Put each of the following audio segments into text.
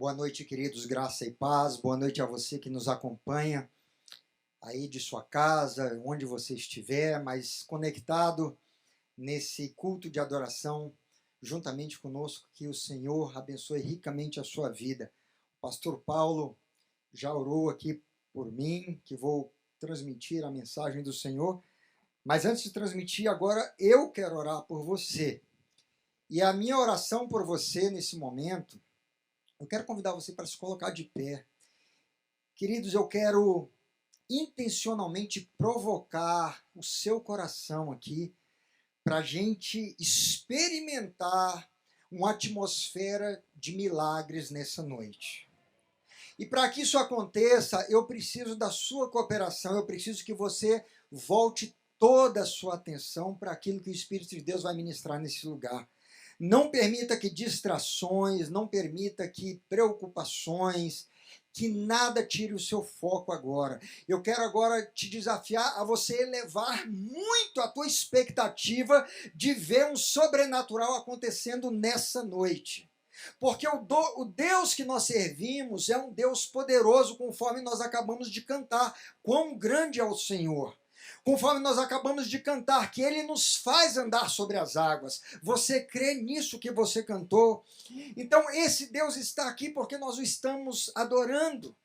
Boa noite, queridos, graça e paz. Boa noite a você que nos acompanha aí de sua casa, onde você estiver, mas conectado nesse culto de adoração juntamente conosco. Que o Senhor abençoe ricamente a sua vida. O pastor Paulo já orou aqui por mim, que vou transmitir a mensagem do Senhor. Mas antes de transmitir, agora eu quero orar por você. E a minha oração por você nesse momento, eu quero convidar você para se colocar de pé. Queridos, eu quero intencionalmente provocar o seu coração aqui para a gente experimentar uma atmosfera de milagres nessa noite. E para que isso aconteça, eu preciso da sua cooperação, eu preciso que você volte toda a sua atenção para aquilo que o Espírito de Deus vai ministrar nesse lugar. Não permita que distrações, não permita que preocupações, que nada tire o seu foco agora. Eu quero agora te desafiar a você elevar muito a tua expectativa de ver um sobrenatural acontecendo nessa noite. Porque o Deus que nós servimos é um Deus poderoso, conforme nós acabamos de cantar. Quão grande é o Senhor! Conforme nós acabamos de cantar, que Ele nos faz andar sobre as águas. Você crê nisso que você cantou? Então, esse Deus está aqui porque nós o estamos adorando.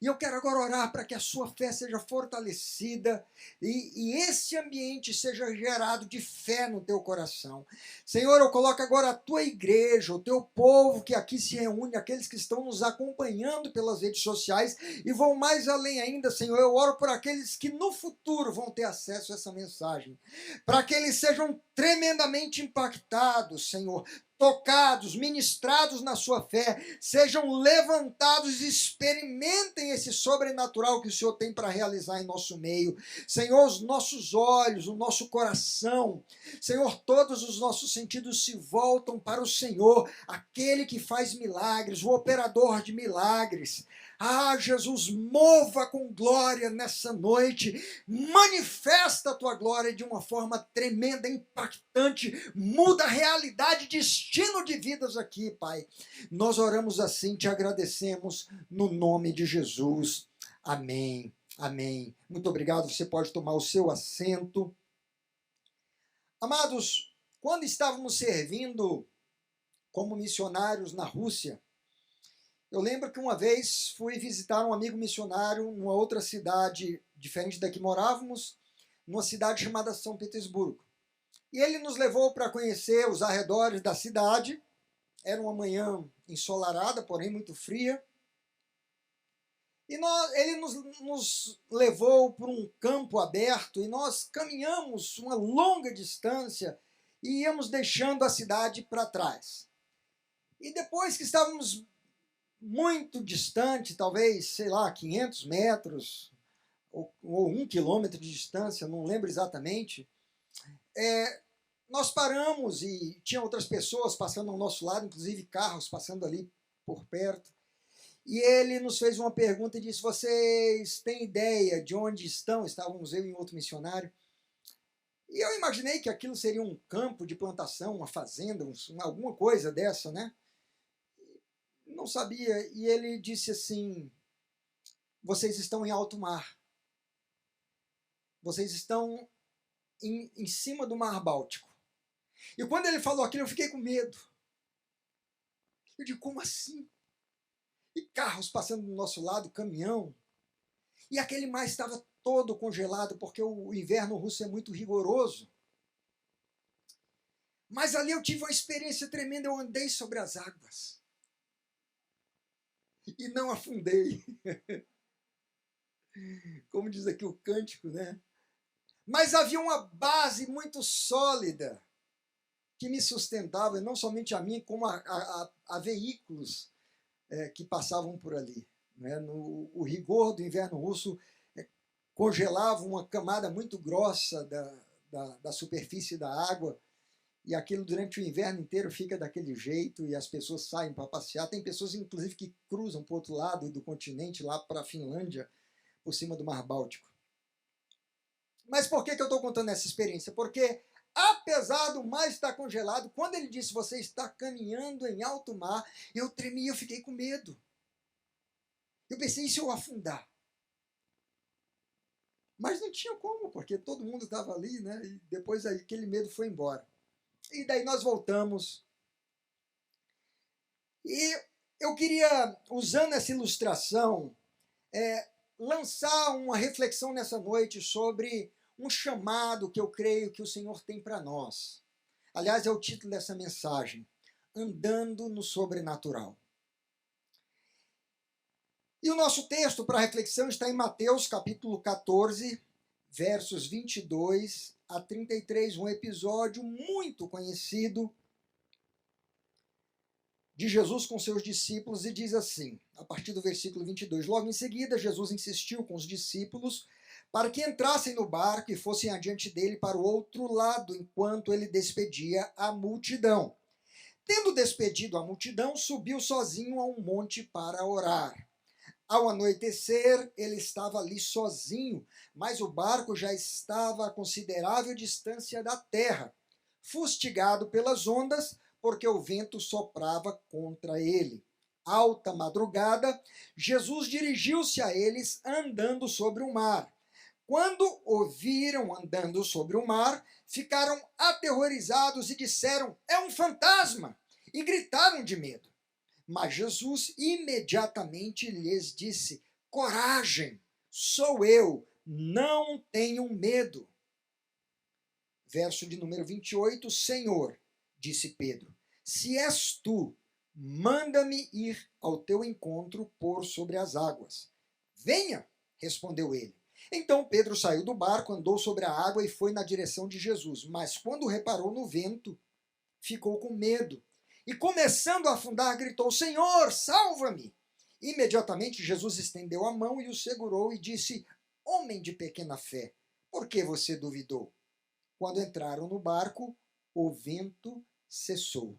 E eu quero agora orar para que a sua fé seja fortalecida e esse ambiente seja gerado de fé no teu coração. Senhor, eu coloco agora a tua igreja, o teu povo que aqui se reúne, aqueles que estão nos acompanhando pelas redes sociais e vão mais além ainda, Senhor. Eu oro por aqueles que no futuro vão ter acesso a essa mensagem, para que eles sejam tremendamente impactados, Senhor, tocados, ministrados na sua fé, sejam levantados e experimentem esse sobrenatural que o Senhor tem para realizar em nosso meio. Senhor, os nossos olhos, o nosso coração, Senhor, todos os nossos sentidos se voltam para o Senhor, aquele que faz milagres, o operador de milagres. Ah, Jesus, mova com glória nessa noite, manifesta a tua glória de uma forma tremenda, impactante, muda a realidade, destino de vidas aqui, Pai. Nós oramos assim, te agradecemos no nome de Jesus. Amém. Amém. Muito obrigado, você pode tomar o seu assento. Amados, quando estávamos servindo como missionários na Rússia, eu lembro que uma vez fui visitar um amigo missionário numa outra cidade diferente da que morávamos, numa cidade chamada São Petersburgo. E ele nos levou para conhecer os arredores da cidade. Era uma manhã ensolarada, porém muito fria. E ele nos levou para um campo aberto e nós caminhamos uma longa distância e íamos deixando a cidade para trás. E depois que estávamos muito distante, talvez, 500 metros ou 1 quilômetro de distância, não lembro exatamente, nós paramos e tinha outras pessoas passando ao nosso lado, inclusive carros passando ali por perto. E ele nos fez uma pergunta e disse: vocês têm ideia de onde estão? Estávamos eu e um outro missionário. E eu imaginei que aquilo seria um campo de plantação, uma fazenda, alguma coisa dessa, né? Não sabia. E ele disse assim: vocês estão em alto mar. Vocês estão em cima do Mar Báltico. E quando ele falou aquilo, eu fiquei com medo. Eu digo: como assim? E carros passando do nosso lado, caminhão. E aquele mar estava todo congelado, porque o inverno russo é muito rigoroso. Mas ali eu tive uma experiência tremenda, eu andei sobre as águas. E não afundei. Como diz aqui o cântico, né? Mas havia uma base muito sólida que me sustentava, e não somente a mim, como a veículos que passavam por ali. Né? O rigor do inverno russo congelava uma camada muito grossa da superfície da água, e aquilo durante o inverno inteiro fica daquele jeito, e as pessoas saem para passear. Tem pessoas, inclusive, que cruzam para o outro lado do continente, lá para a Finlândia, por cima do Mar Báltico. Mas por que eu estou contando essa experiência? Porque apesar do mar estar congelado, quando ele disse, você está caminhando em alto mar, eu tremi, eu fiquei com medo. Eu pensei, e se eu afundar? Mas não tinha como, porque todo mundo estava ali, né? E depois aí, aquele medo foi embora. E daí nós voltamos. E eu queria, usando essa ilustração, lançar uma reflexão nessa noite sobre um chamado que eu creio que o Senhor tem para nós. Aliás, é o título dessa mensagem, Andando no Sobrenatural. E o nosso texto para reflexão está em Mateus capítulo 14, versos 22 a 33, um episódio muito conhecido de Jesus com seus discípulos, e diz assim, a partir do versículo 22, logo em seguida, Jesus insistiu com os discípulos para que entrassem no barco e fossem adiante dele para o outro lado, enquanto ele despedia a multidão. Tendo despedido a multidão, subiu sozinho a um monte para orar. Ao anoitecer, ele estava ali sozinho, mas o barco já estava a considerável distância da terra, fustigado pelas ondas, porque o vento soprava contra ele. Alta madrugada, Jesus dirigiu-se a eles andando sobre o mar. Quando o viram andando sobre o mar, ficaram aterrorizados e disseram, é um fantasma! E gritaram de medo. Mas Jesus imediatamente lhes disse, coragem, sou eu, não tenham medo. Verso de número 28, Senhor, disse Pedro, se és tu, manda-me ir ao teu encontro por sobre as águas. Venha, respondeu ele. Então Pedro saiu do barco, andou sobre a água e foi na direção de Jesus. Mas quando reparou no vento, ficou com medo. E começando a afundar, gritou, Senhor, salva-me! Imediatamente Jesus estendeu a mão e o segurou e disse, homem de pequena fé, por que você duvidou? Quando entraram no barco, o vento cessou.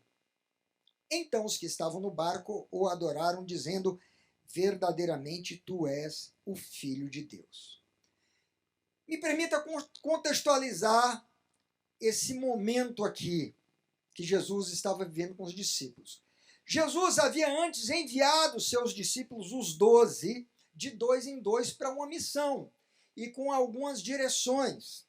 Então os que estavam no barco o adoraram, dizendo, verdadeiramente tu és o Filho de Deus. Me permita contextualizar esse momento aqui que Jesus estava vivendo com os discípulos. Jesus havia antes enviado seus discípulos, os 12, de 2 em 2 para uma missão, e com algumas direções,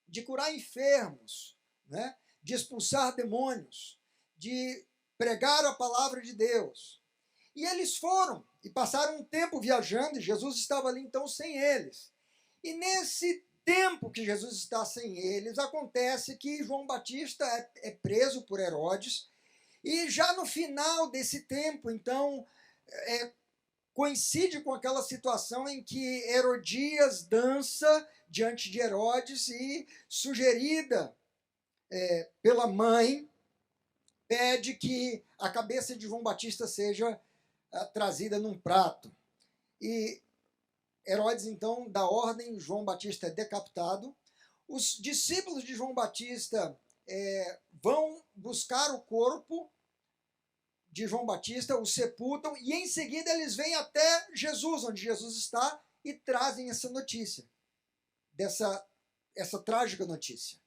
de curar enfermos, né? De expulsar demônios, de pregar a palavra de Deus. E eles foram, e passaram um tempo viajando, e Jesus estava ali então sem eles. E nesse tempo que Jesus está sem eles, acontece que João Batista é preso por Herodes, e já no final desse tempo, então, coincide com aquela situação em que Herodias dança diante de Herodes e, sugerida pela mãe, pede que a cabeça de João Batista seja trazida num prato. E Herodes, então, dá ordem, João Batista é decapitado. Os discípulos de João Batista vão buscar o corpo de João Batista, o sepultam, e em seguida eles vêm até Jesus, onde Jesus está, e trazem essa notícia, essa trágica notícia.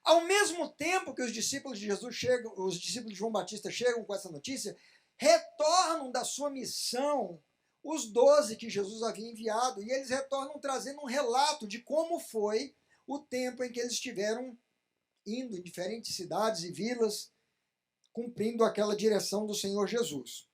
Ao mesmo tempo que os discípulos de Jesus chegam, os discípulos de João Batista chegam com essa notícia, retornam da sua missão os 12 que Jesus havia enviado, e eles retornam trazendo um relato de como foi o tempo em que eles estiveram indo em diferentes cidades e vilas, cumprindo aquela direção do Senhor Jesus.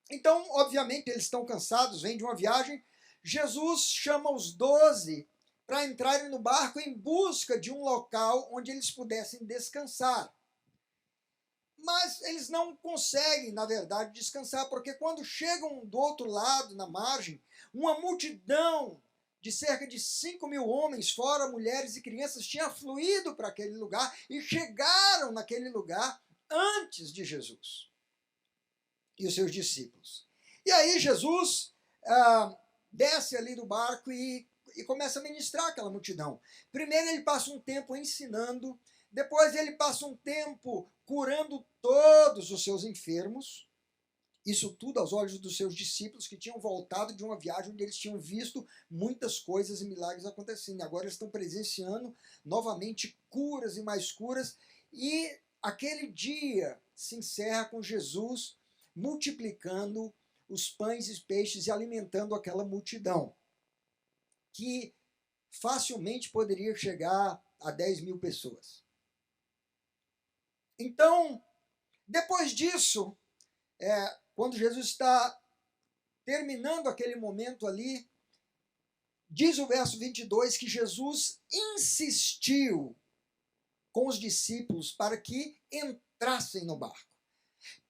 Então, obviamente, eles estão cansados, vêm de uma viagem. Jesus chama os 12 para entrarem no barco em busca de um local onde eles pudessem descansar. Mas eles não conseguem, na verdade, descansar, porque quando chegam do outro lado, na margem, uma multidão de cerca de 5.000 homens, fora mulheres e crianças, tinha fluído para aquele lugar e chegaram naquele lugar antes de Jesus e os seus discípulos. E aí Jesus desce ali do barco e começa a ministrar aquela multidão. Primeiro ele passa um tempo ensinando, depois ele passa um tempo curando todos os seus enfermos, Isso tudo aos olhos dos seus discípulos que tinham voltado de uma viagem onde eles tinham visto muitas coisas e milagres acontecendo. Agora eles estão presenciando novamente curas e mais curas. E aquele dia se encerra com Jesus multiplicando os pães e peixes e alimentando aquela multidão, que facilmente poderia chegar a 10.000 pessoas. Então, depois disso, quando Jesus está terminando aquele momento ali, diz o verso 22 que Jesus insistiu com os discípulos para que entrassem no barco.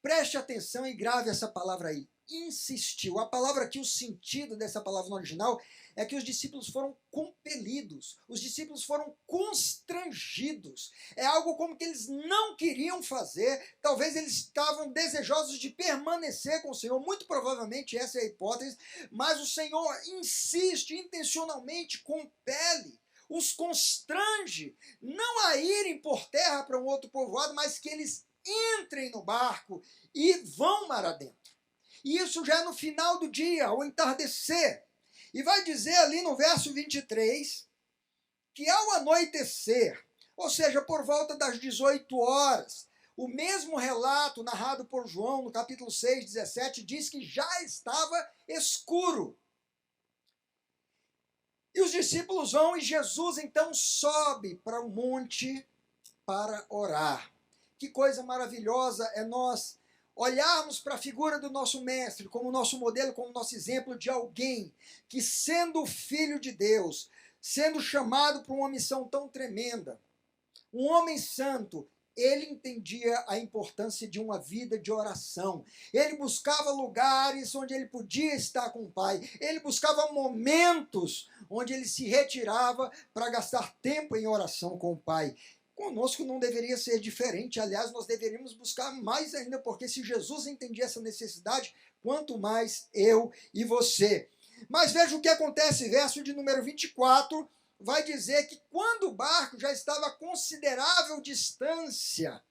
Preste atenção e grave essa palavra aí. Insistiu. A palavra aqui, o sentido dessa palavra no original é que os discípulos foram compelidos, os discípulos foram constrangidos. É algo como que eles não queriam fazer, talvez eles estavam desejosos de permanecer com o Senhor, muito provavelmente essa é a hipótese, mas o Senhor insiste, intencionalmente compele, os constrange, não a irem por terra para um outro povoado, mas que eles entrem no barco e vão mar adentro. E isso já é no final do dia, ao entardecer. E vai dizer ali no verso 23 que ao anoitecer, ou seja, por volta das 18 horas, o mesmo relato narrado por João no capítulo 6, 17, diz que já estava escuro. E os discípulos vão e Jesus então sobe para o monte para orar. Que coisa maravilhosa é nós olharmos para a figura do nosso mestre como nosso modelo, como nosso exemplo de alguém que, sendo filho de Deus, sendo chamado para uma missão tão tremenda, um homem santo, ele entendia a importância de uma vida de oração. Ele buscava lugares onde ele podia estar com o Pai. Ele buscava momentos onde ele se retirava para gastar tempo em oração com o Pai. Conosco não deveria ser diferente. Aliás, nós deveríamos buscar mais ainda, porque se Jesus entendia essa necessidade, quanto mais eu e você. Mas veja o que acontece, verso de número 24, vai dizer que quando o barco já estava a considerável distância,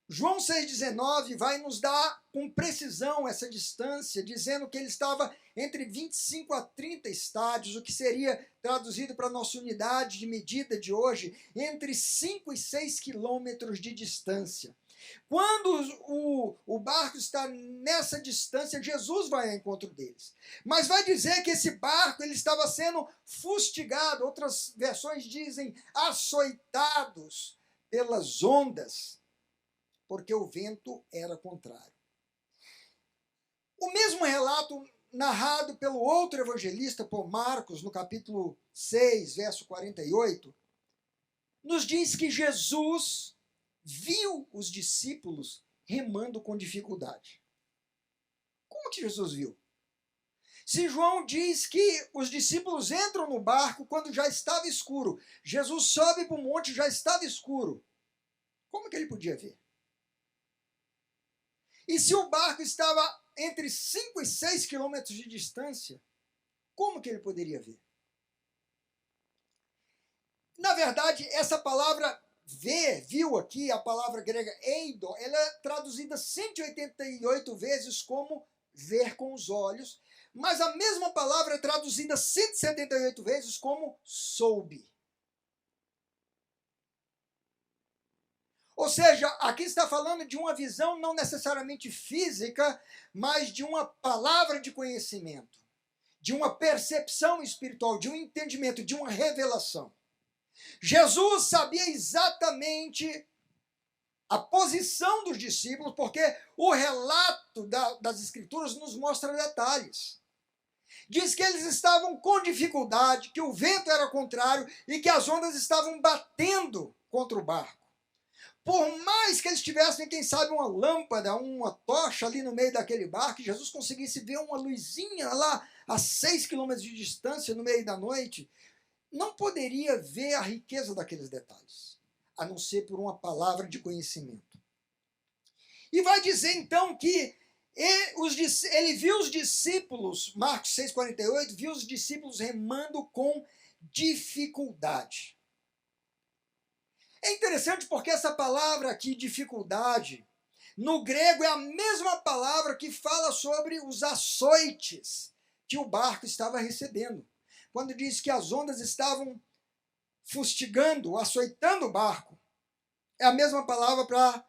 João 6,19 vai nos dar com precisão essa distância, dizendo que ele estava entre 25 a 30 estádios, o que seria traduzido para a nossa unidade de medida de hoje, entre 5 e 6 quilômetros de distância. Quando o barco está nessa distância, Jesus vai ao encontro deles. Mas vai dizer que esse barco ele estava sendo fustigado, outras versões dizem açoitados pelas ondas, porque o vento era contrário. O mesmo relato narrado pelo outro evangelista, por Marcos, no capítulo 6, verso 48, nos diz que Jesus viu os discípulos remando com dificuldade. Como que Jesus viu? Se João diz que os discípulos entram no barco quando já estava escuro, Jesus sobe para o monte e já estava escuro, como que ele podia ver? E se o barco estava entre 5 e 6 quilômetros de distância, como que ele poderia ver? Na verdade, essa palavra ver, viu aqui, a palavra grega eido, ela é traduzida 188 vezes como ver com os olhos, mas a mesma palavra é traduzida 178 vezes como soube. Ou seja, aqui está falando de uma visão não necessariamente física, mas de uma palavra de conhecimento, de uma percepção espiritual, de um entendimento, de uma revelação. Jesus sabia exatamente a posição dos discípulos, porque o relato das Escrituras nos mostra detalhes. Diz que eles estavam com dificuldade, que o vento era contrário e que as ondas estavam batendo contra o barco. Por mais que eles tivessem, quem sabe, uma lâmpada, uma tocha ali no meio daquele barco, Jesus conseguisse ver uma luzinha lá a 6 quilômetros de distância no meio da noite, não poderia ver a riqueza daqueles detalhes, a não ser por uma palavra de conhecimento. E vai dizer então que ele viu os discípulos, Marcos 6,48, viu os discípulos remando com dificuldade. É interessante porque essa palavra aqui, dificuldade, No grego é a mesma palavra que fala sobre os açoites que o barco estava recebendo. Quando diz que as ondas estavam fustigando, açoitando o barco, é a mesma palavra para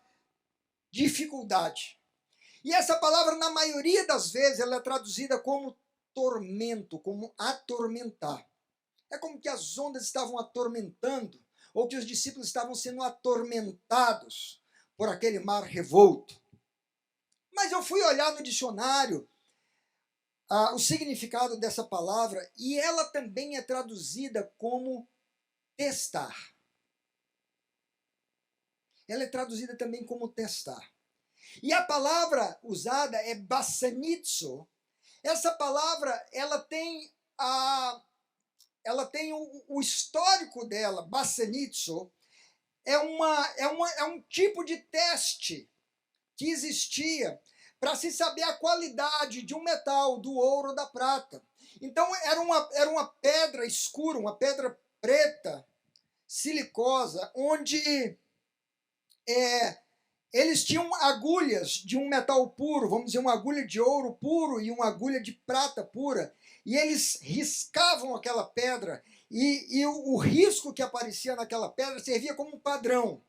dificuldade. E essa palavra, na maioria das vezes, ela é traduzida como tormento, como atormentar. É como que as ondas estavam atormentando, ou que os discípulos estavam sendo atormentados por aquele mar revolto. Mas eu fui olhar no dicionário o significado dessa palavra e ela também é traduzida como testar. Ela é traduzida também como testar. E a palavra usada é bassanitzo. Essa palavra, ela tem o histórico dela. Bassanitzo é um tipo de teste que existia para se saber a qualidade de um metal, do ouro ou da prata. Então era uma pedra escura, uma pedra preta, silicosa, onde eles tinham agulhas de um metal puro, vamos dizer, uma agulha de ouro puro e uma agulha de prata pura, e eles riscavam aquela pedra, e o risco que aparecia naquela pedra servia como um padrão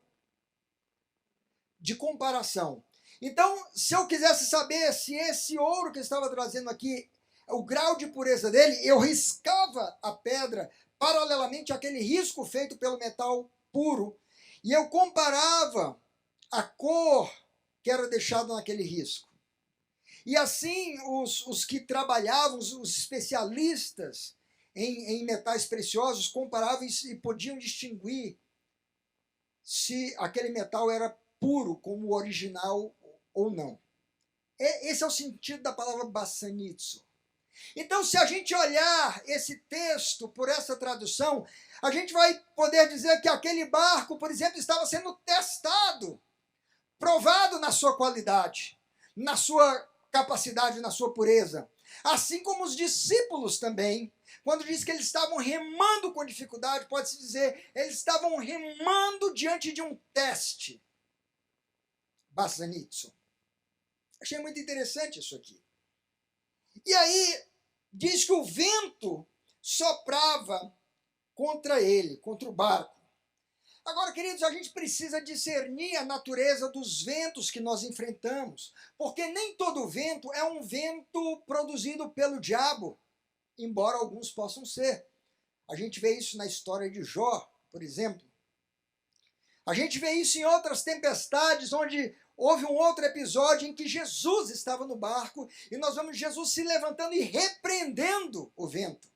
de comparação. Então, se eu quisesse saber se esse ouro que eu estava trazendo aqui, o grau de pureza dele, eu riscava a pedra paralelamente àquele risco feito pelo metal puro, e eu comparava a cor que era deixada naquele risco. E assim, os que trabalhavam, os especialistas em metais preciosos, comparavam e podiam distinguir se aquele metal era puro, como o original ou não. Esse é o sentido da palavra bassanitzo. Então, se a gente olhar esse texto por essa tradução, a gente vai poder dizer que aquele barco, por exemplo, estava sendo testado, provado na sua qualidade, na sua capacidade, na sua pureza. Assim como os discípulos também, quando diz que eles estavam remando com dificuldade, pode-se dizer, eles estavam remando diante de um teste. Bassanitzo. Achei muito interessante isso aqui. E aí, diz que o vento soprava contra ele, contra o barco. Agora, queridos, a gente precisa discernir a natureza dos ventos que nós enfrentamos, porque nem todo vento é um vento produzido pelo diabo, embora alguns possam ser. A gente vê isso na história de Jó, por exemplo. A gente vê isso em outras tempestades, onde houve um outro episódio em que Jesus estava no barco e nós vemos Jesus se levantando e repreendendo o vento.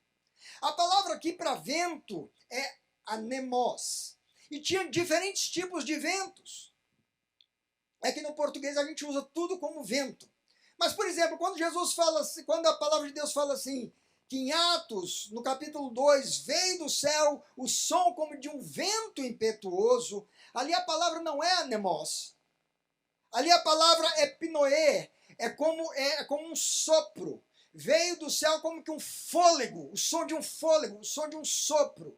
A palavra aqui para vento é anemos. E tinha diferentes tipos de ventos. É que no português a gente usa tudo como vento. Mas, por exemplo, quando Jesus fala, quando a palavra de Deus fala assim, que em Atos, no capítulo 2, veio do céu o som como de um vento impetuoso, ali a palavra não é anemos. Ali a palavra é pinoê, é como um sopro. Veio do céu como que um fôlego, o som de um fôlego, o som de um sopro.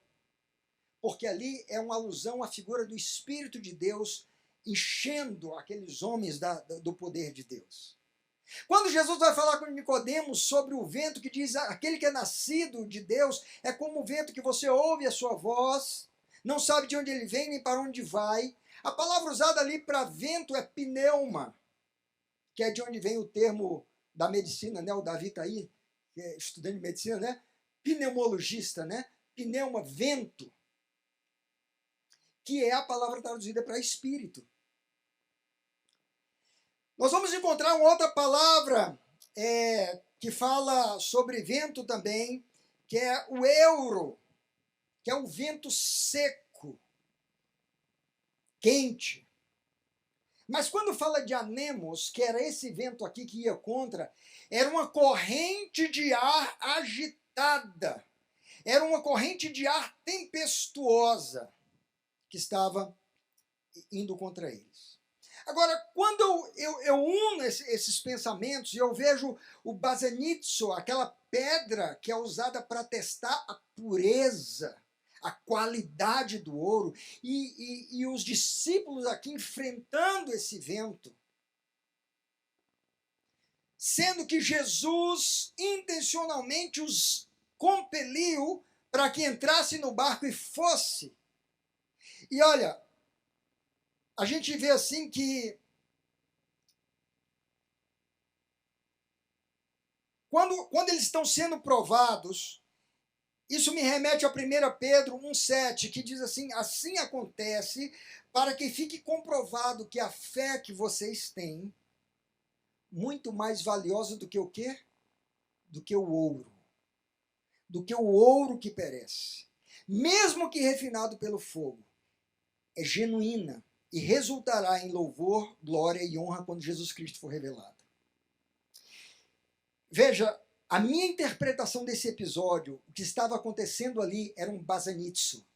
Porque ali é uma alusão à figura do Espírito de Deus enchendo aqueles homens do poder de Deus. Quando Jesus vai falar com Nicodemos sobre o vento, que diz aquele que é nascido de Deus é como o vento que você ouve a sua voz, não sabe de onde ele vem nem para onde vai. A palavra usada ali para vento é pneuma, que é de onde vem o termo da medicina, né? O Davi está aí, que é estudante de medicina, né? Pneumologista, né? Pneuma, vento, que é a palavra traduzida para espírito. Nós vamos encontrar uma outra palavra que fala sobre vento também, que é o euro, que é um vento seco, quente. Mas quando fala de anemos, que era esse vento aqui que ia contra, era uma corrente de ar agitada, era uma corrente de ar tempestuosa que estava indo contra eles. Agora, quando eu uno esses pensamentos e eu vejo o bassanitzo, aquela pedra que é usada para testar a pureza, a qualidade do ouro, e os discípulos aqui enfrentando esse vento, sendo que Jesus intencionalmente os compeliu para que entrasse no barco e fosse. E olha, a gente vê assim que quando eles estão sendo provados, isso me remete a 1 Pedro 1,7, que diz assim: assim acontece para que fique comprovado que a fé que vocês têm, muito mais valiosa do que o quê? Do que o ouro. Do que o ouro que perece. Mesmo que refinado pelo fogo, é genuína e resultará em louvor, glória e honra quando Jesus Cristo for revelado. Veja, a minha interpretação desse episódio, o que estava acontecendo ali era um basanitsu,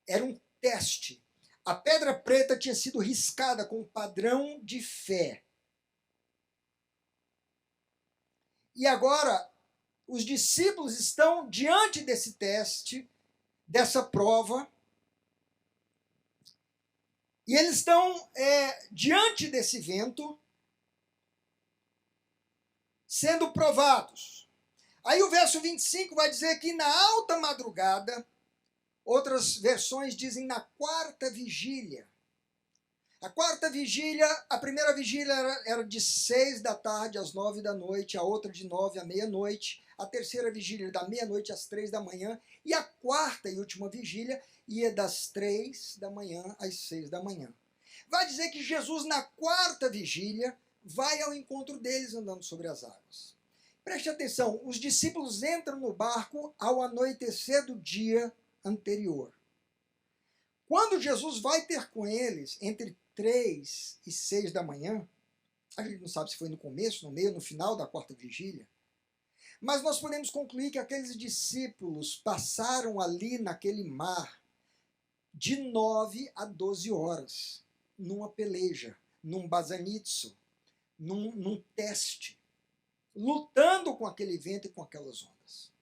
era um teste. A pedra preta tinha sido riscada com um padrão de fé. E agora, os discípulos estão diante desse teste, dessa prova, e eles estão diante desse vento, sendo provados. Aí o verso 25 vai dizer que na alta madrugada, outras versões dizem na quarta vigília. A quarta vigília, a primeira vigília era de 6 da tarde às 9 da noite, a outra de 9 à meia-noite, a terceira vigília da meia-noite às 3 da manhã, e a quarta e última vigília ia das 3 da manhã às 6 da manhã. Vai dizer que Jesus, na quarta vigília, vai ao encontro deles andando sobre as águas. Preste atenção, os discípulos entram no barco ao anoitecer do dia anterior. Quando Jesus vai ter com eles entre 3 e 6 da manhã, a gente não sabe se foi no começo, no meio, no final da quarta vigília, mas nós podemos concluir que aqueles discípulos passaram ali naquele mar de 9 a 12 horas, numa peleja, num basanitsu, num teste, lutando com aquele vento e com aquelas ondas.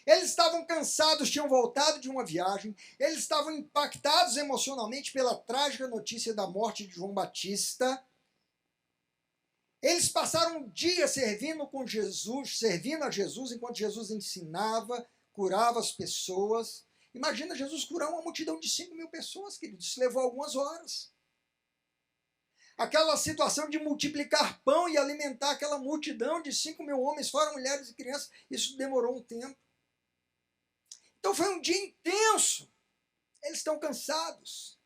Eles estavam cansados, tinham voltado de uma viagem, eles estavam impactados emocionalmente pela trágica notícia da morte de João Batista. Eles passaram um dia servindo a Jesus, enquanto Jesus ensinava, curava as pessoas. Imagina Jesus curar uma multidão de 5.000 pessoas, queridos, isso levou algumas horas. Aquela situação de multiplicar pão e alimentar aquela multidão de 5.000 homens, fora mulheres e crianças, isso demorou um tempo. Então foi um dia intenso. Eles estão cansados.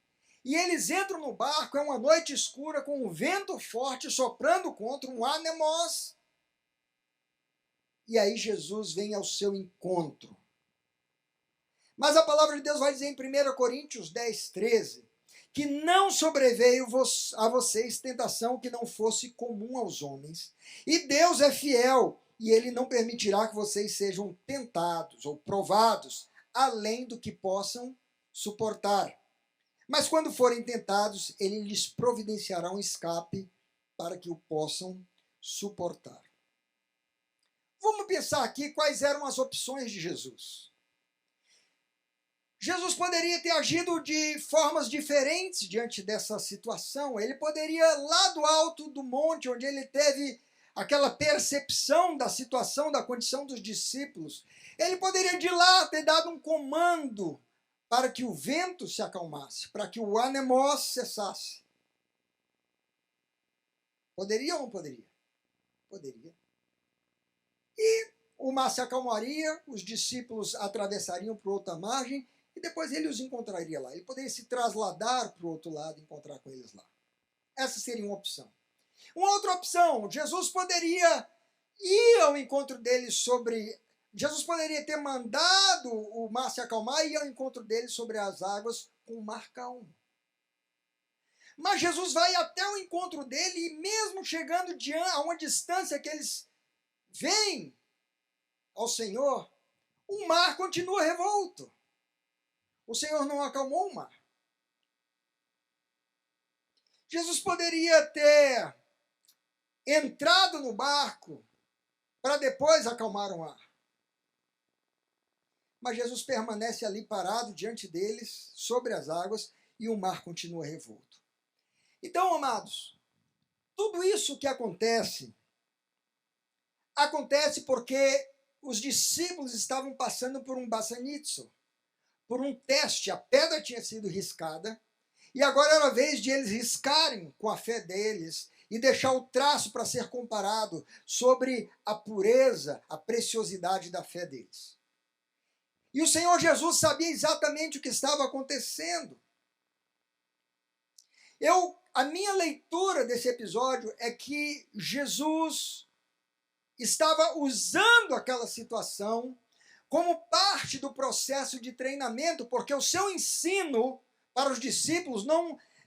E eles entram no barco, é uma noite escura, com um vento forte soprando contra um anemos. E aí Jesus vem ao seu encontro. Mas a palavra de Deus vai dizer em 1 Coríntios 10, 13, que não sobreveio a vocês tentação que não fosse comum aos homens. E Deus é fiel, e ele não permitirá que vocês sejam tentados ou provados além do que possam suportar. Mas quando forem tentados, ele lhes providenciará um escape para que o possam suportar. Vamos pensar aqui quais eram as opções de Jesus. Jesus poderia ter agido de formas diferentes diante dessa situação. Ele poderia, lá do alto do monte, onde ele teve aquela percepção da situação, da condição dos discípulos, ele poderia de lá ter dado um comando para que o vento se acalmasse, para que o anemos cessasse. Poderia ou não poderia? Poderia. E o mar se acalmaria, os discípulos atravessariam para outra margem e depois ele os encontraria lá. Ele poderia se trasladar para o outro lado e encontrar com eles lá. Essa seria uma opção. Uma outra opção, Jesus poderia ir ao encontro deles sobre... Jesus poderia ter mandado o mar se acalmar e ir ao encontro deles sobre as águas com o mar calmo. Mas Jesus vai até o encontro dele e mesmo chegando a uma distância que eles veem ao Senhor, o mar continua revolto. O Senhor não acalmou o mar. Jesus poderia ter entrado no barco para depois acalmar o mar. Mas Jesus permanece ali parado diante deles, sobre as águas, e o mar continua revolto. Então, amados, tudo isso que acontece Acontece porque os discípulos estavam passando por um basanitzo, por um teste. A pedra tinha sido riscada e agora era a vez de eles riscarem com a fé deles e deixar o traço para ser comparado sobre a pureza, a preciosidade da fé deles. E o Senhor Jesus sabia exatamente o que estava acontecendo. A minha leitura desse episódio é que Jesus estava usando aquela situação como parte do processo de treinamento, porque o seu ensino para os discípulos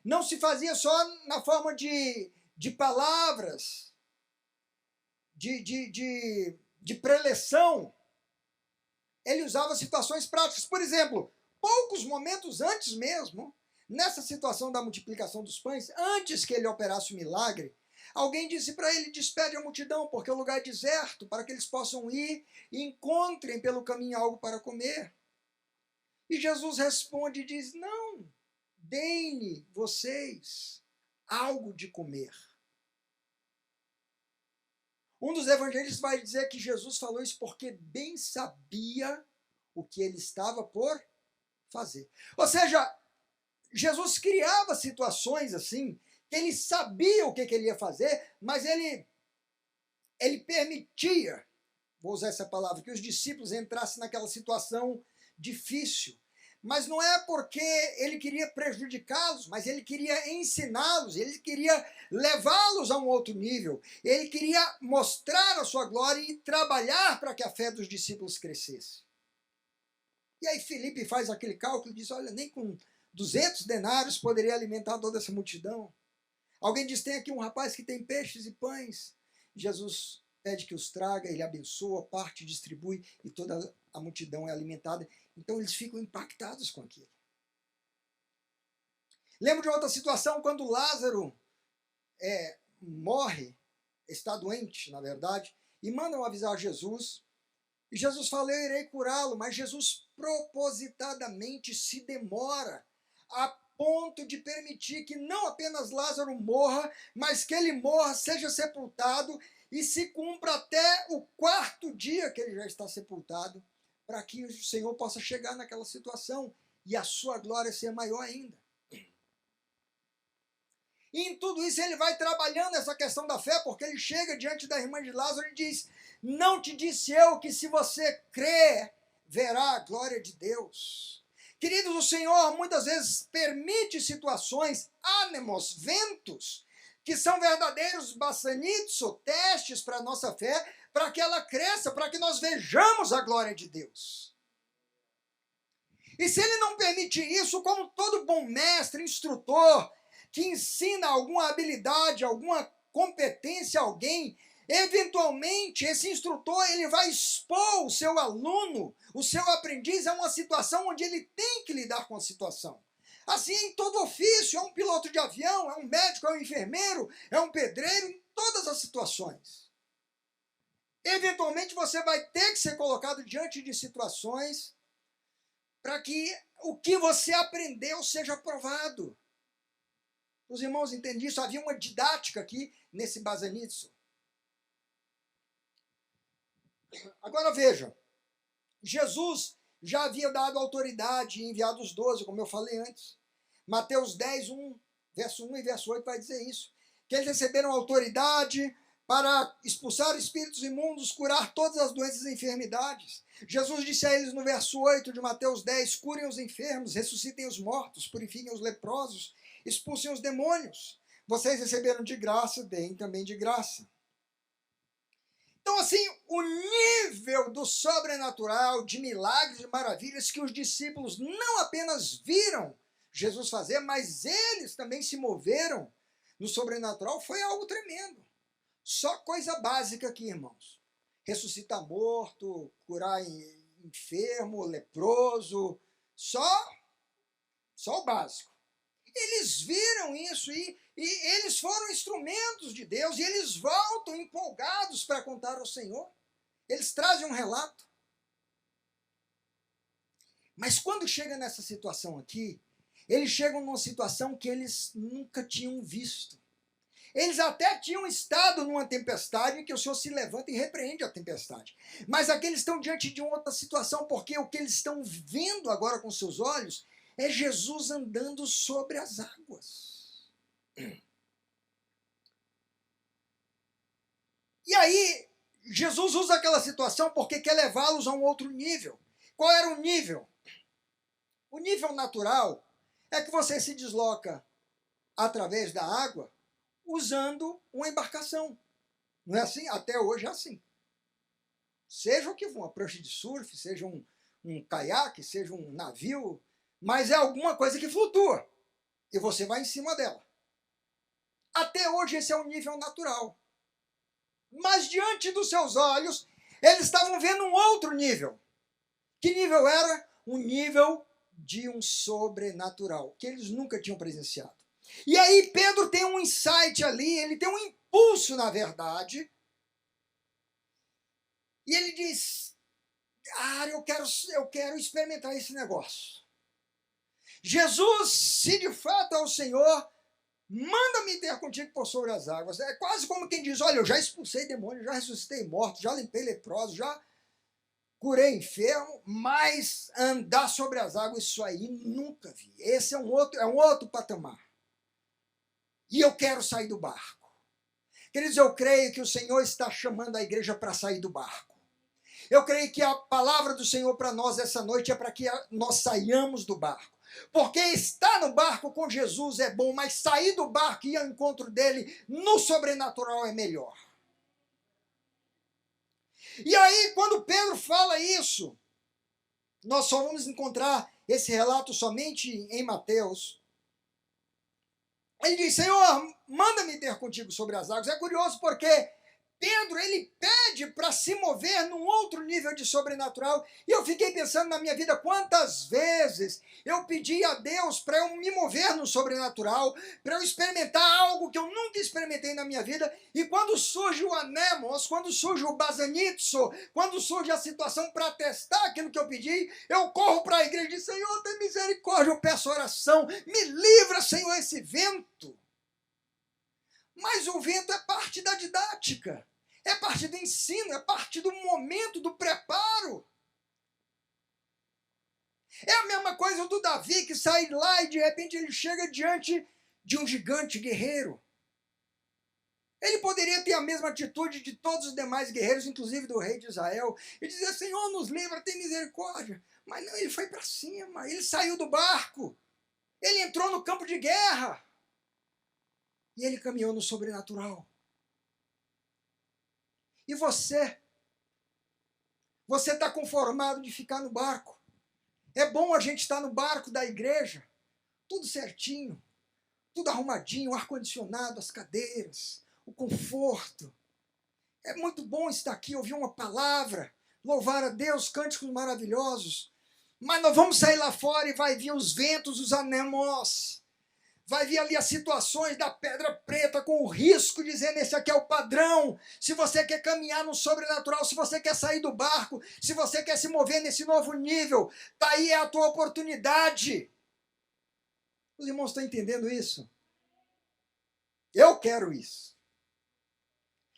não se fazia só na forma de palavras, de preleção. Ele usava situações práticas. Por exemplo, poucos momentos antes mesmo, nessa situação da multiplicação dos pães, antes que ele operasse o milagre, alguém disse para ele: despede a multidão, porque é um lugar deserto, para que eles possam ir e encontrem pelo caminho algo para comer. E Jesus responde e diz: não, deem-lhe vocês algo de comer. Um dos evangelhos vai dizer que Jesus falou isso porque bem sabia o que ele estava por fazer. Ou seja, Jesus criava situações assim, que ele sabia o que ele ia fazer, mas ele permitia, vou usar essa palavra, que os discípulos entrassem naquela situação difícil. Mas não é porque ele queria prejudicá-los, mas ele queria ensiná-los, ele queria levá-los a um outro nível, ele queria mostrar a sua glória e trabalhar para que a fé dos discípulos crescesse. E aí Filipe faz aquele cálculo e diz: olha, nem com 200 denários poderia alimentar toda essa multidão. Alguém diz: tem aqui um rapaz que tem peixes e pães. Jesus pede que os traga, ele abençoa, parte, distribui e toda a multidão é alimentada. Então eles ficam impactados com aquilo. Lembro de outra situação, quando Lázaro morre, está doente, na verdade, e mandam avisar Jesus. E Jesus fala: eu irei curá-lo, mas Jesus propositadamente se demora a ponto de permitir que não apenas Lázaro morra, mas que ele morra, seja sepultado e se cumpra até o 4º dia que ele já está sepultado, para que o Senhor possa chegar naquela situação e a sua glória ser maior ainda. E em tudo isso ele vai trabalhando essa questão da fé, porque ele chega diante da irmã de Lázaro e diz: não te disse eu que se você crer, verá a glória de Deus. Queridos, o Senhor muitas vezes permite situações, ânimos, ventos, que são verdadeiros basanitzo, testes para a nossa fé, para que ela cresça, para que nós vejamos a glória de Deus. E se ele não permite isso, como todo bom mestre, instrutor, que ensina alguma habilidade, alguma competência a alguém, eventualmente esse instrutor ele vai expor o seu aluno, o seu aprendiz a uma situação onde ele tem que lidar com a situação. Assim em todo ofício, é um piloto de avião, é um médico, é um enfermeiro, é um pedreiro, em todas as situações. Eventualmente você vai ter que ser colocado diante de situações para que o que você aprendeu seja provado. Os irmãos entendem isso? Havia uma didática aqui nesse basanitzo. Agora veja, Jesus já havia dado autoridade e enviado os 12, como eu falei antes. Mateus 10, verso 1 e verso 8 vai dizer isso. Que eles receberam autoridade para expulsar espíritos imundos, curar todas as doenças e enfermidades. Jesus disse a eles no verso 8 de Mateus 10, curem os enfermos, ressuscitem os mortos, purifiquem os leprosos, expulsem os demônios. Vocês receberam de graça, deem também de graça. Então, assim, o nível do sobrenatural, de milagres e maravilhas que os discípulos não apenas viram Jesus fazer, mas eles também se moveram no sobrenatural, foi algo tremendo. Só coisa básica aqui, irmãos. Ressuscitar morto, curar enfermo, leproso, só o básico. Eles viram isso e eles foram instrumentos de Deus e eles voltam empolgados para contar ao Senhor. Eles trazem um relato. Mas quando chega nessa situação aqui, eles chegam numa situação que eles nunca tinham visto. Eles até tinham estado numa tempestade em que o Senhor se levanta e repreende a tempestade. Mas aqui eles estão diante de outra situação, porque o que eles estão vendo agora com seus olhos é Jesus andando sobre as águas. E aí, Jesus usa aquela situação porque quer levá-los a um outro nível. Qual era o nível? O nível natural é que você se desloca através da água usando uma embarcação. Não é assim? Até hoje é assim. Seja o que for, uma prancha de surf, seja um caiaque, seja um navio, mas é alguma coisa que flutua e você vai em cima dela. Até hoje esse é o nível natural. Mas diante dos seus olhos, eles estavam vendo um outro nível. Que nível era? Um nível de um sobrenatural, que eles nunca tinham presenciado. E aí Pedro tem um insight ali, ele tem um impulso, na verdade, e ele diz, eu quero experimentar esse negócio. Jesus, se de fato é o Senhor, manda-me ter contigo por sobre as águas. É quase como quem diz, olha, eu já expulsei demônios, já ressuscitei mortos, já limpei leprosos, já curei enfermo, mas andar sobre as águas, isso aí nunca vi. Esse é um outro patamar. E eu quero sair do barco. Queridos, eu creio que o Senhor está chamando a igreja para sair do barco. Eu creio que a palavra do Senhor para nós essa noite é para que nós saiamos do barco. Porque estar no barco com Jesus é bom, mas sair do barco e ir ao encontro dele no sobrenatural é melhor. E aí, quando Pedro fala isso, nós só vamos encontrar esse relato somente em Mateus. Ele diz, Senhor, manda-me ter contigo sobre as águas. É curioso porque Pedro, ele pede para se mover num outro nível de sobrenatural. E eu fiquei pensando na minha vida, quantas vezes eu pedi a Deus para eu me mover no sobrenatural, para eu experimentar algo que eu nunca experimentei na minha vida. E quando surge o anemos, quando surge o basanitso, quando surge a situação para testar aquilo que eu pedi, eu corro para a igreja e digo, Senhor, tem misericórdia, eu peço oração, me livra, Senhor, esse vento. Mas o vento é parte da didática, é parte do ensino, é parte do momento do preparo. É a mesma coisa do Davi, que sai lá e de repente ele chega diante de um gigante guerreiro. Ele poderia ter a mesma atitude de todos os demais guerreiros, inclusive do rei de Israel, e dizer, Senhor, nos livra, tem misericórdia. Mas não, ele foi para cima, ele saiu do barco, ele entrou no campo de guerra. E ele caminhou no sobrenatural. E você? Você está conformado de ficar no barco? É bom a gente estar no barco da igreja, tudo certinho, tudo arrumadinho, o ar-condicionado, as cadeiras, o conforto. É muito bom estar aqui, ouvir uma palavra, louvar a Deus, cânticos maravilhosos. Mas nós vamos sair lá fora e vai vir os ventos, os anemos. Vai vir ali as situações da pedra preta com o risco, dizendo esse aqui é o padrão. Se você quer caminhar no sobrenatural, se você quer sair do barco, se você quer se mover nesse novo nível, tá aí é a tua oportunidade. Os irmãos estão entendendo isso? Eu quero isso.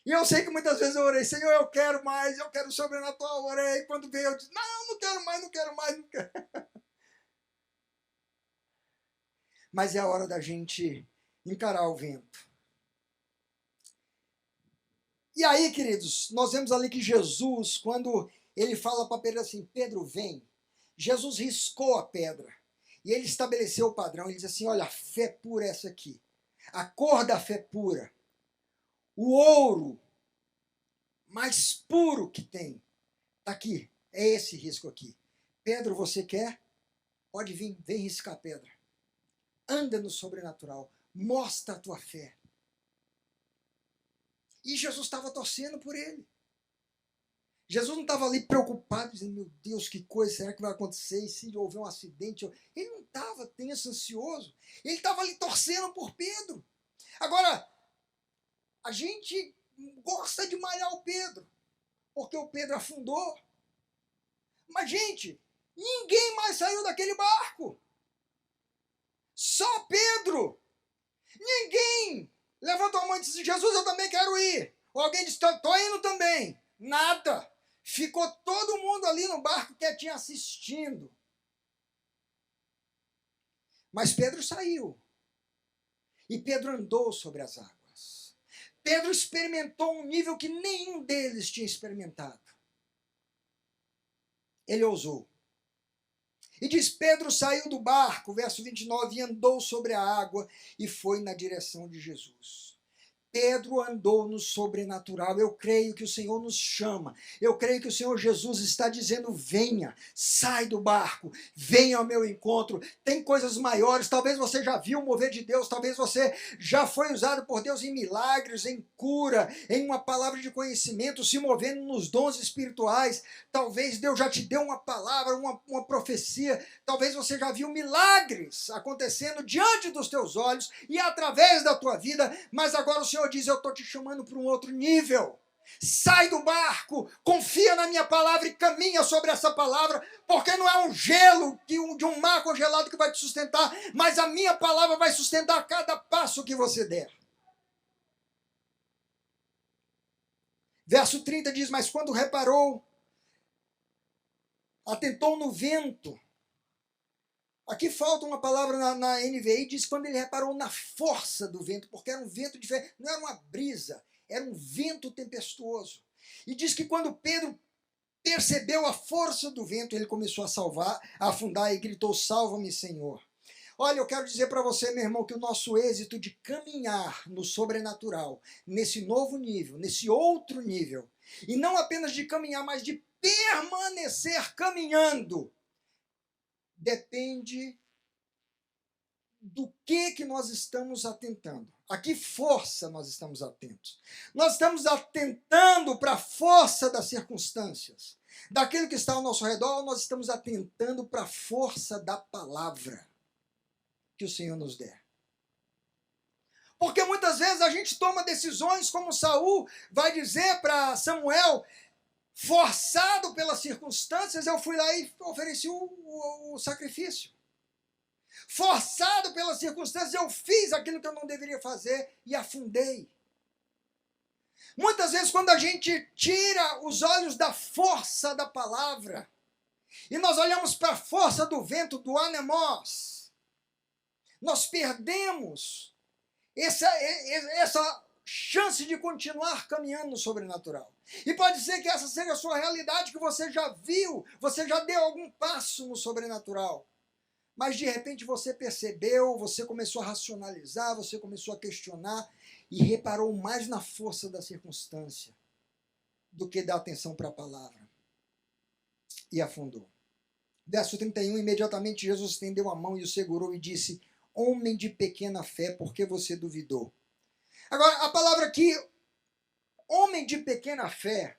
E eu sei que muitas vezes eu orei, Senhor, eu quero mais, eu quero sobrenatural, eu orei. Quando veio, eu disse, não quero mais, não quero mais, não quero. Mas é a hora da gente encarar o vento. E aí, queridos, nós vemos ali que Jesus, quando ele fala para Pedro assim, Pedro, vem, Jesus riscou a pedra. E ele estabeleceu o padrão, ele diz assim, olha, a fé pura é essa aqui. A cor da fé pura. O ouro mais puro que tem. Está aqui, é esse risco aqui. Pedro, você quer? Pode vir, vem riscar a pedra. Anda no sobrenatural, mostra a tua fé. E Jesus estava torcendo por ele. Jesus não estava ali preocupado, dizendo, meu Deus, que coisa, será que vai acontecer? E se houver um acidente? Ele não estava tenso, ansioso. Ele estava ali torcendo por Pedro. Agora, a gente gosta de malhar o Pedro, porque o Pedro afundou. Mas, gente, ninguém mais saiu daquele barco. Só Pedro. Ninguém Levantou a mão e disse: Jesus, eu também quero ir. Ou alguém disse: estou indo também. Nada. Ficou todo mundo ali no barco quietinho assistindo. Mas Pedro saiu. E Pedro andou sobre as águas. Pedro experimentou um nível que nenhum deles tinha experimentado. Ele ousou. E diz: Pedro saiu do barco, verso 29, e andou sobre a água e foi na direção de Jesus. Pedro andou no sobrenatural. Eu creio que o Senhor nos chama. Eu creio que o Senhor Jesus está dizendo: venha, sai do barco, venha ao meu encontro. Tem coisas maiores. Talvez você já viu o mover de Deus. Talvez você já foi usado por Deus em milagres, em cura, em uma palavra de conhecimento, se movendo nos dons espirituais. Talvez Deus já te deu uma palavra, uma profecia. Talvez você já viu milagres acontecendo diante dos teus olhos e através da tua vida. Mas agora o Senhor diz: eu estou te chamando para um outro nível. Sai do barco, confia na minha palavra e caminha sobre essa palavra, porque não é um gelo de um mar congelado que vai te sustentar, mas a minha palavra vai sustentar cada passo que você der. Verso 30 diz: mas quando reparou, atentou no vento. Aqui falta uma palavra na NVI, diz quando ele reparou na força do vento, porque era um vento diferente, não era uma brisa, era um vento tempestuoso. E diz que quando Pedro percebeu a força do vento, ele começou a afundar e gritou: salva-me, Senhor. Olha, eu quero dizer para você, meu irmão, que o nosso êxito de caminhar no sobrenatural, nesse novo nível, nesse outro nível, e não apenas de caminhar, mas de permanecer caminhando, depende do que nós estamos atentando. A que força nós estamos atentos? Nós estamos atentando para a força das circunstâncias, daquilo que está ao nosso redor, ou nós estamos atentando para a força da palavra que o Senhor nos der? Porque muitas vezes a gente toma decisões como Saul vai dizer para Samuel: forçado pelas circunstâncias, eu fui lá e ofereci o sacrifício. Forçado pelas circunstâncias, eu fiz aquilo que eu não deveria fazer e afundei. Muitas vezes, quando a gente tira os olhos da força da palavra e nós olhamos para a força do vento, do anemos, nós perdemos essa chance de continuar caminhando no sobrenatural. E pode ser que essa seja a sua realidade, que você já viu, você já deu algum passo no sobrenatural. Mas de repente você percebeu, você começou a racionalizar, você começou a questionar e reparou mais na força da circunstância do que dar atenção para a palavra. E afundou. Verso 31, imediatamente Jesus estendeu a mão e o segurou e disse: homem de pequena fé, por que você duvidou? Agora, a palavra aqui, homem de pequena fé,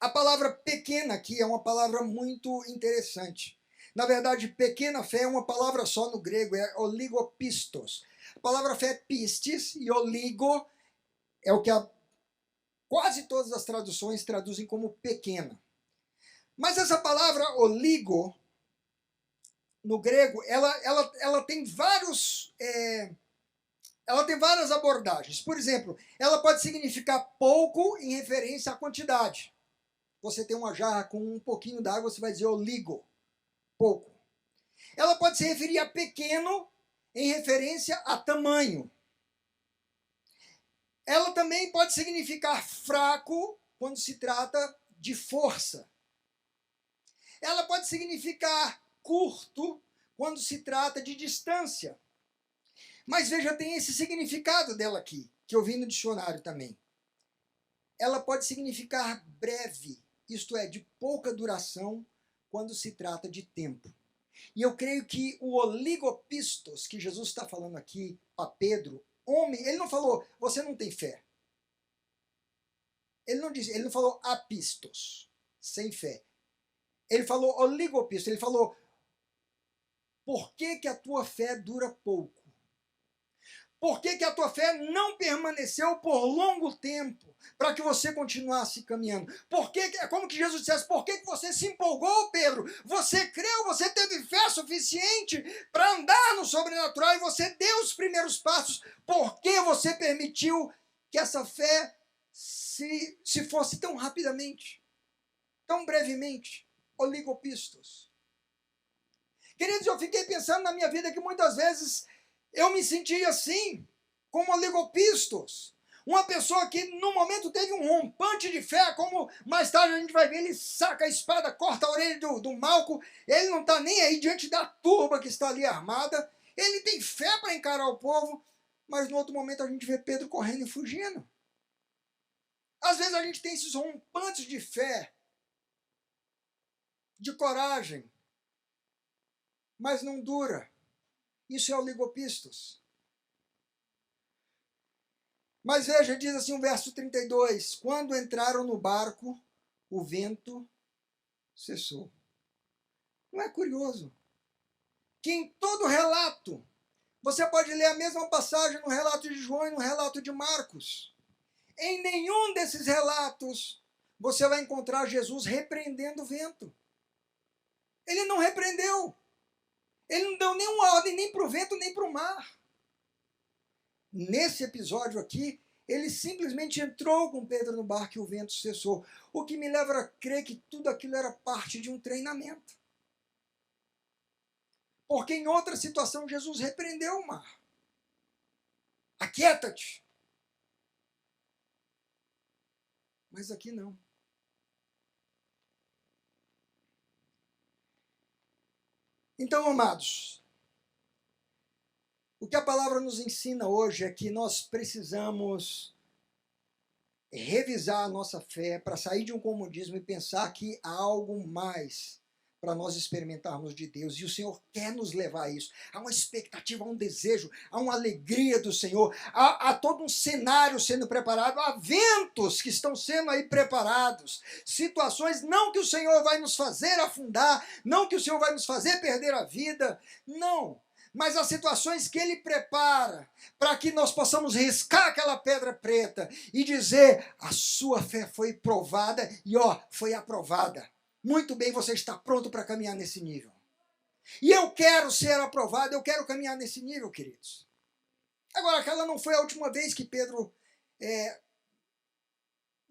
a palavra pequena aqui é uma palavra muito interessante. Na verdade, pequena fé é uma palavra só no grego, é oligopistos. A palavra fé é pistis e oligo é o que quase todas as traduções traduzem como pequena. Mas essa palavra oligo, no grego, ela tem ela tem várias abordagens. Por exemplo, ela pode significar pouco em referência à quantidade. Você tem uma jarra com um pouquinho d'água, você vai dizer oligo, pouco. Ela pode se referir a pequeno em referência a tamanho. Ela também pode significar fraco quando se trata de força. Ela pode significar curto quando se trata de distância. Mas veja, tem esse significado dela aqui, que eu vi no dicionário também. Ela pode significar breve, isto é, de pouca duração, quando se trata de tempo. E eu creio que o oligopistos que Jesus está falando aqui a Pedro, homem, ele não falou, você não tem fé. Ele não falou apistos, sem fé. Ele falou oligopistos, ele falou, por que a tua fé dura pouco? Por que que a tua fé não permaneceu por longo tempo para que você continuasse caminhando? É como que Jesus dissesse, por que que você se empolgou, Pedro? Você creu, você teve fé suficiente para andar no sobrenatural e você deu os primeiros passos. Por que você permitiu que essa fé se fosse tão rapidamente, tão brevemente? Oligopistos. Queridos, eu fiquei pensando na minha vida que muitas vezes eu me sentia assim, como oligopistos. Uma pessoa que no momento teve um rompante de fé, como mais tarde a gente vai ver, ele saca a espada, corta a orelha do Malco, ele não está nem aí diante da turba que está ali armada, ele tem fé para encarar o povo, mas no outro momento a gente vê Pedro correndo e fugindo. Às vezes a gente tem esses rompantes de fé, de coragem, mas não dura. Isso é oligopistos. Mas veja, diz assim o verso 32, quando entraram no barco, o vento cessou. Não é curioso que em todo relato, você pode ler a mesma passagem no relato de João e no relato de Marcos. Em nenhum desses relatos você vai encontrar Jesus repreendendo o vento. Ele não repreendeu. Ele não deu nenhuma ordem nem para o vento nem para o mar. Nesse episódio aqui, ele simplesmente entrou com Pedro no barco e o vento cessou. O que me leva a crer que tudo aquilo era parte de um treinamento. Porque em outra situação Jesus repreendeu o mar. Aquieta-te. Mas aqui não. Então, amados, o que a palavra nos ensina hoje é que nós precisamos revisar a nossa fé para sair de um comodismo e pensar que há algo mais para nós experimentarmos de Deus. E o Senhor quer nos levar a isso. Há uma expectativa, há um desejo, há uma alegria do Senhor, há todo um cenário sendo preparado, há ventos que estão sendo aí preparados, situações não que o Senhor vai nos fazer afundar, não que o Senhor vai nos fazer perder a vida, não. Mas as situações que Ele prepara para que nós possamos riscar aquela pedra preta e dizer, a sua fé foi provada e foi aprovada. Muito bem, você está pronto para caminhar nesse nível. E eu quero ser aprovado, eu quero caminhar nesse nível, queridos. Agora, aquela não foi a última vez que Pedro...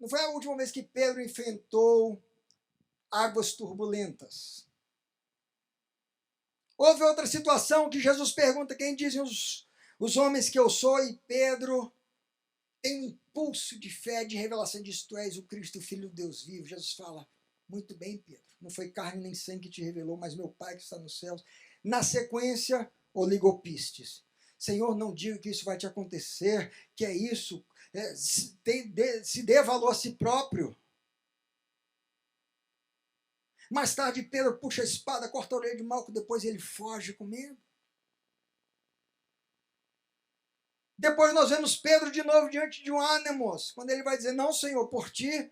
não foi a última vez que Pedro enfrentou águas turbulentas. Houve outra situação que Jesus pergunta quem dizem os homens que eu sou, e Pedro tem um impulso de fé, de revelação, diz, tu és o Cristo, o Filho do Deus vivo. Jesus fala, muito bem, Pedro, não foi carne nem sangue que te revelou, mas meu Pai que está nos céus. Na sequência, oligopistes. Senhor, não diga que isso vai te acontecer, que é isso, se dê valor a si próprio. Mais tarde, Pedro puxa a espada, corta a orelha de Malco, depois ele foge com medo. Depois nós vemos Pedro de novo diante de um ânimos, quando ele vai dizer, não, Senhor, por ti,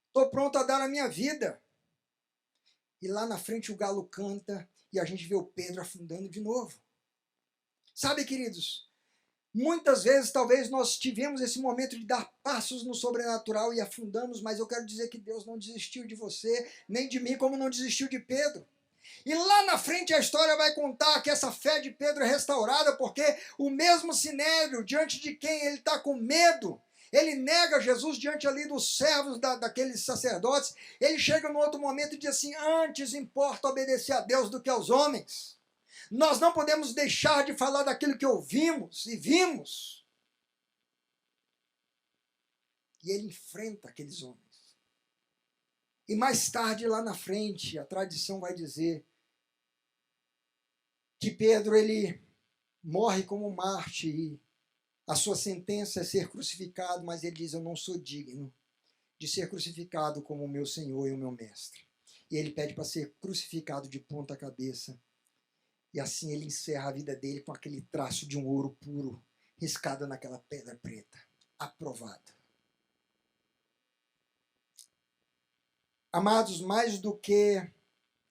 estou pronto a dar a minha vida. E lá na frente o galo canta e a gente vê o Pedro afundando de novo. Sabe, queridos, muitas vezes talvez nós tivemos esse momento de dar passos no sobrenatural e afundamos, mas eu quero dizer que Deus não desistiu de você, nem de mim, como não desistiu de Pedro. E lá na frente a história vai contar que essa fé de Pedro é restaurada, porque o mesmo Sinédrio, diante de quem ele está com medo, ele nega Jesus diante ali dos servos daqueles sacerdotes, ele chega no outro momento e diz assim, antes importa obedecer a Deus do que aos homens. Nós não podemos deixar de falar daquilo que ouvimos e vimos. E ele enfrenta aqueles homens. E mais tarde, lá na frente, a tradição vai dizer que Pedro ele morre como mártir e a sua sentença é ser crucificado, mas ele diz, eu não sou digno de ser crucificado como o meu Senhor e o meu Mestre. E ele pede para ser crucificado de ponta cabeça. E assim ele encerra a vida dele com aquele traço de um ouro puro, riscado naquela pedra preta, aprovado. Amados, mais do que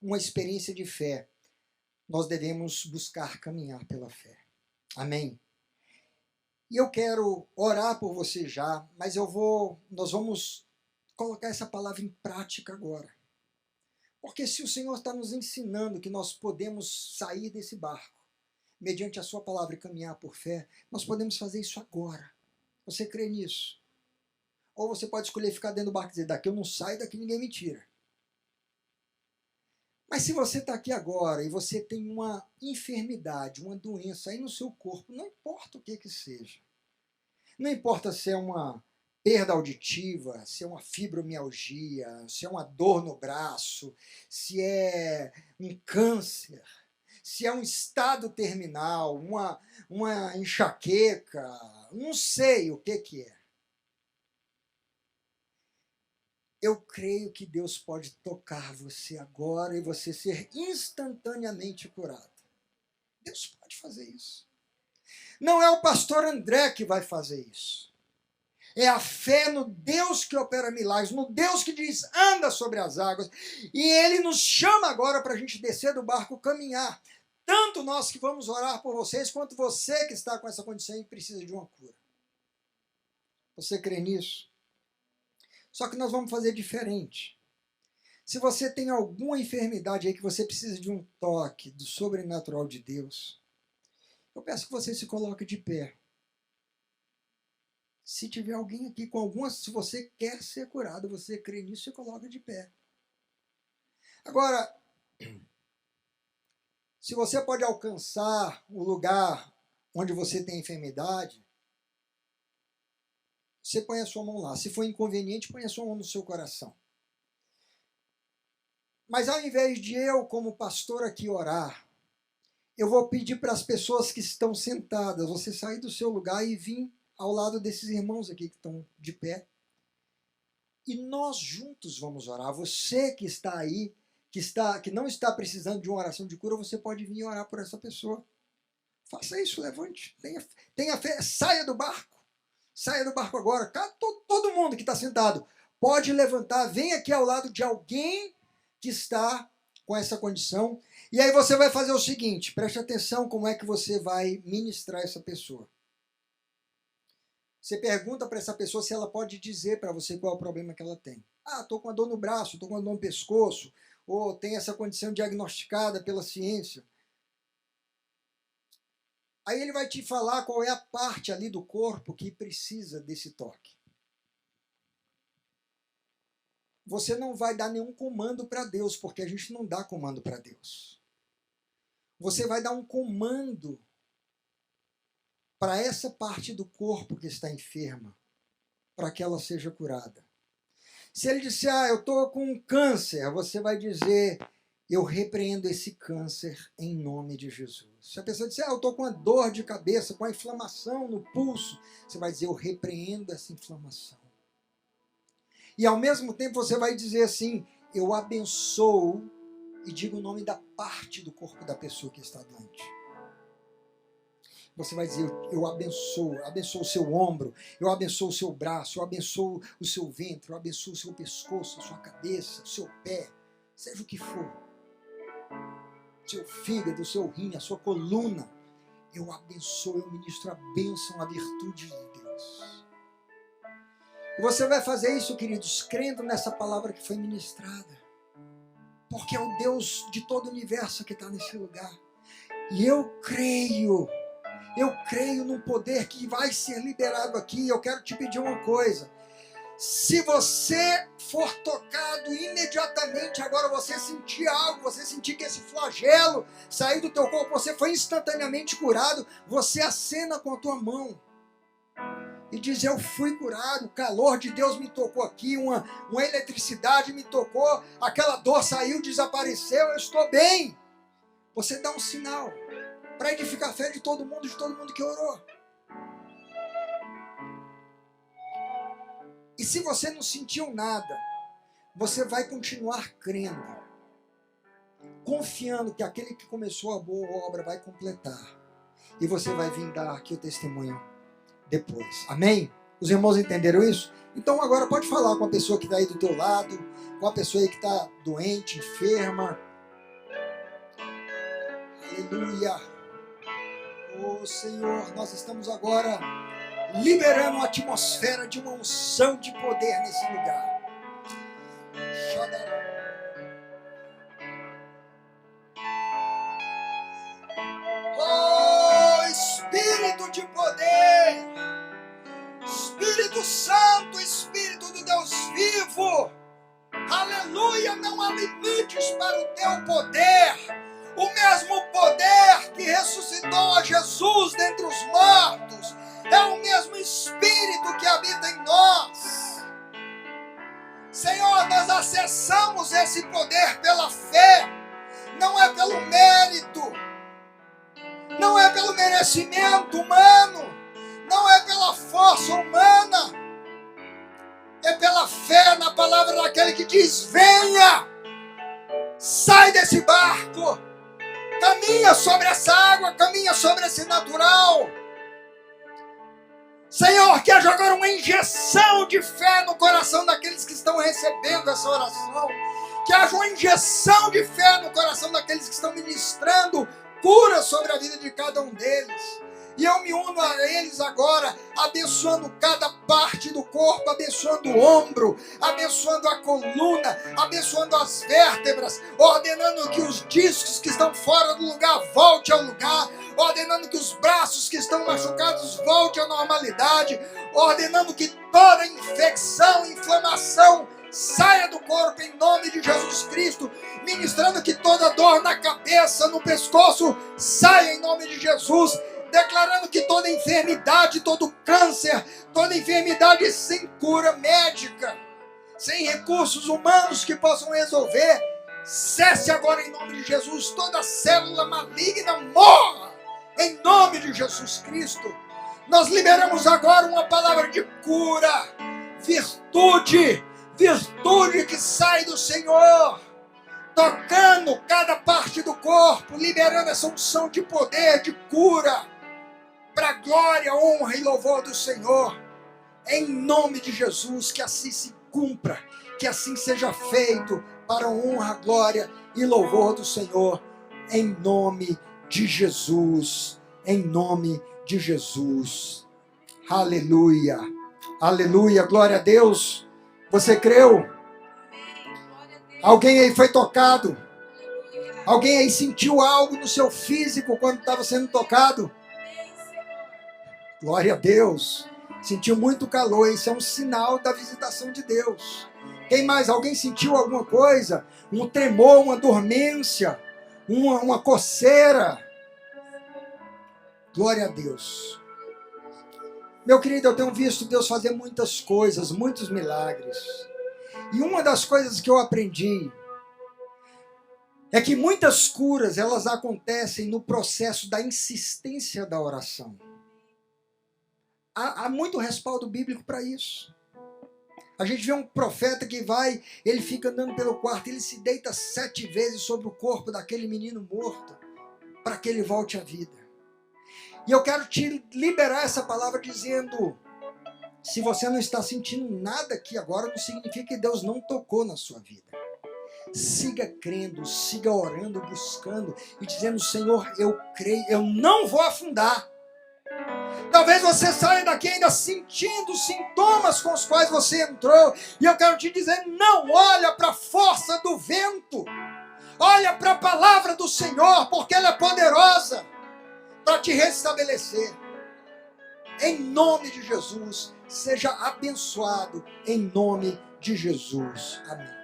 uma experiência de fé, nós devemos buscar caminhar pela fé. Amém? E eu quero orar por você já, mas nós vamos colocar essa palavra em prática agora. Porque se o Senhor está nos ensinando que nós podemos sair desse barco, mediante a sua palavra e caminhar por fé, nós podemos fazer isso agora. Você crê nisso? Ou você pode escolher ficar dentro do barco e dizer, daqui eu não saio, daqui ninguém me tira. Mas se você está aqui agora e você tem uma enfermidade, uma doença aí no seu corpo, não importa o que seja. Não importa se é uma perda auditiva, se é uma fibromialgia, se é uma dor no braço, se é um câncer, se é um estado terminal, uma enxaqueca, não sei o que é. Eu creio que Deus pode tocar você agora e você ser instantaneamente curado. Deus pode fazer isso. Não é o pastor André que vai fazer isso. É a fé no Deus que opera milagres, no Deus que diz, anda sobre as águas. E Ele nos chama agora para a gente descer do barco, caminhar. Tanto nós que vamos orar por vocês, quanto você que está com essa condição e precisa de uma cura. Você crê nisso? Só que nós vamos fazer diferente. Se você tem alguma enfermidade aí que você precisa de um toque do sobrenatural de Deus, eu peço que você se coloque de pé. Se tiver alguém aqui com alguma, se você quer ser curado, você crê nisso, se coloca de pé. Agora, se você pode alcançar o lugar onde você tem enfermidade, você põe a sua mão lá. Se for inconveniente, põe a sua mão no seu coração. Mas ao invés de eu, como pastor, aqui orar, eu vou pedir para as pessoas que estão sentadas, você sair do seu lugar e vir ao lado desses irmãos aqui que estão de pé. E nós juntos vamos orar. Você que está aí, que não está precisando de uma oração de cura, você pode vir orar por essa pessoa. Faça isso, levante. Tenha fé, saia do barco. Saia do barco agora. Todo mundo que está sentado pode levantar, vem aqui ao lado de alguém que está com essa condição. E aí você vai fazer o seguinte, preste atenção como é que você vai ministrar essa pessoa. Você pergunta para essa pessoa se ela pode dizer para você qual é o problema que ela tem. Ah, estou com uma dor no braço, estou com uma dor no pescoço, ou tem essa condição diagnosticada pela ciência. Aí ele vai te falar qual é a parte ali do corpo que precisa desse toque. Você não vai dar nenhum comando para Deus, porque a gente não dá comando para Deus. Você vai dar um comando para essa parte do corpo que está enferma, para que ela seja curada. Se ele disser, eu estou com câncer, você vai dizer, eu repreendo esse câncer em nome de Jesus. Se a pessoa disser, eu estou com uma dor de cabeça, com a inflamação no pulso, você vai dizer, eu repreendo essa inflamação. E ao mesmo tempo você vai dizer assim, eu abençoo e digo o nome da parte do corpo da pessoa que está doente. Você vai dizer, eu abençoo o seu ombro, eu abençoo o seu braço, eu abençoo o seu ventre, eu abençoo o seu pescoço, a sua cabeça, o seu pé, seja o que for. Seu fígado, o seu rim, a sua coluna. Eu abençoo, eu ministro a bênção, a virtude de Deus. E você vai fazer isso, queridos, crendo nessa palavra que foi ministrada. Porque é o Deus de todo o universo que está nesse lugar. E eu creio num poder que vai ser liberado aqui. Eu quero te pedir uma coisa. Se você for tocado imediatamente, agora você sentir algo, você sentir que esse flagelo saiu do teu corpo, você foi instantaneamente curado, você acena com a tua mão e diz, eu fui curado, o calor de Deus me tocou aqui, uma eletricidade me tocou, aquela dor saiu, desapareceu, eu estou bem. Você dá um sinal para edificar a fé de todo mundo que orou. E se você não sentiu nada, você vai continuar crendo, confiando que aquele que começou a boa obra vai completar. E você vai vir dar aqui o testemunho depois. Amém? Os irmãos entenderam isso? Então agora pode falar com a pessoa que está aí do teu lado, com a pessoa aí que está doente, enferma. Aleluia! Oh Senhor, nós estamos agora liberando uma atmosfera de uma unção de poder nesse lugar. Oh, Espírito de poder, Espírito Santo, Espírito do Deus vivo, aleluia, não há limites para o teu poder. O mesmo poder que ressuscitou a Jesus dentre os mortos é o mesmo Espírito que habita em nós. Senhor, nós acessamos esse poder pela fé, não é pelo mérito, não é pelo merecimento humano, não é pela força humana, é pela fé na palavra daquele que diz: venha, sai desse barco, caminha sobre essa água, caminha sobre esse natural. Senhor, que haja agora uma injeção de fé no coração daqueles que estão recebendo essa oração. Que haja uma injeção de fé no coração daqueles que estão ministrando cura sobre a vida de cada um deles. E eu me uno a eles agora, abençoando cada parte do corpo, abençoando o ombro, abençoando a coluna, abençoando as vértebras, ordenando que os discos que estão fora do lugar voltem ao lugar, ordenando que os braços que estão machucados voltem à normalidade, ordenando que toda infecção, inflamação saia do corpo em nome de Jesus Cristo, ministrando que toda dor na cabeça, no pescoço, saia em nome de Jesus, declarando que toda enfermidade, todo câncer, toda enfermidade sem cura médica, sem recursos humanos que possam resolver, cesse agora em nome de Jesus. Toda célula maligna morra em nome de Jesus Cristo. Nós liberamos agora uma palavra de cura, virtude que sai do Senhor, tocando cada parte do corpo, liberando essa unção de poder, de cura, para a glória, honra e louvor do Senhor, em nome de Jesus. Que assim se cumpra, que assim seja feito, para a honra, glória e louvor do Senhor, em nome de Jesus, em nome de Jesus, aleluia, aleluia, glória a Deus. Você creu? Alguém aí foi tocado? Alguém aí sentiu algo no seu físico quando estava sendo tocado? Glória a Deus. Sentiu muito calor. Isso é um sinal da visitação de Deus. Quem mais? Alguém sentiu alguma coisa? Um tremor, uma dormência, uma coceira? Glória a Deus. Meu querido, eu tenho visto Deus fazer muitas coisas, muitos milagres. E uma das coisas que eu aprendi é que muitas curas, elas acontecem no processo da insistência da oração. Há muito respaldo bíblico para isso. A gente vê um profeta que vai, ele fica andando pelo quarto, ele se deita 7 vezes sobre o corpo daquele menino morto, para que ele volte à vida. E eu quero te liberar essa palavra dizendo: se você não está sentindo nada aqui agora, não significa que Deus não tocou na sua vida. Siga crendo, siga orando, buscando e dizendo: Senhor, eu creio, eu não vou afundar. Talvez você saia daqui ainda sentindo sintomas com os quais você entrou. E eu quero te dizer: não olha para a força do vento. Olha para a palavra do Senhor, porque ela é poderosa para te restabelecer. Em nome de Jesus, seja abençoado em nome de Jesus. Amém.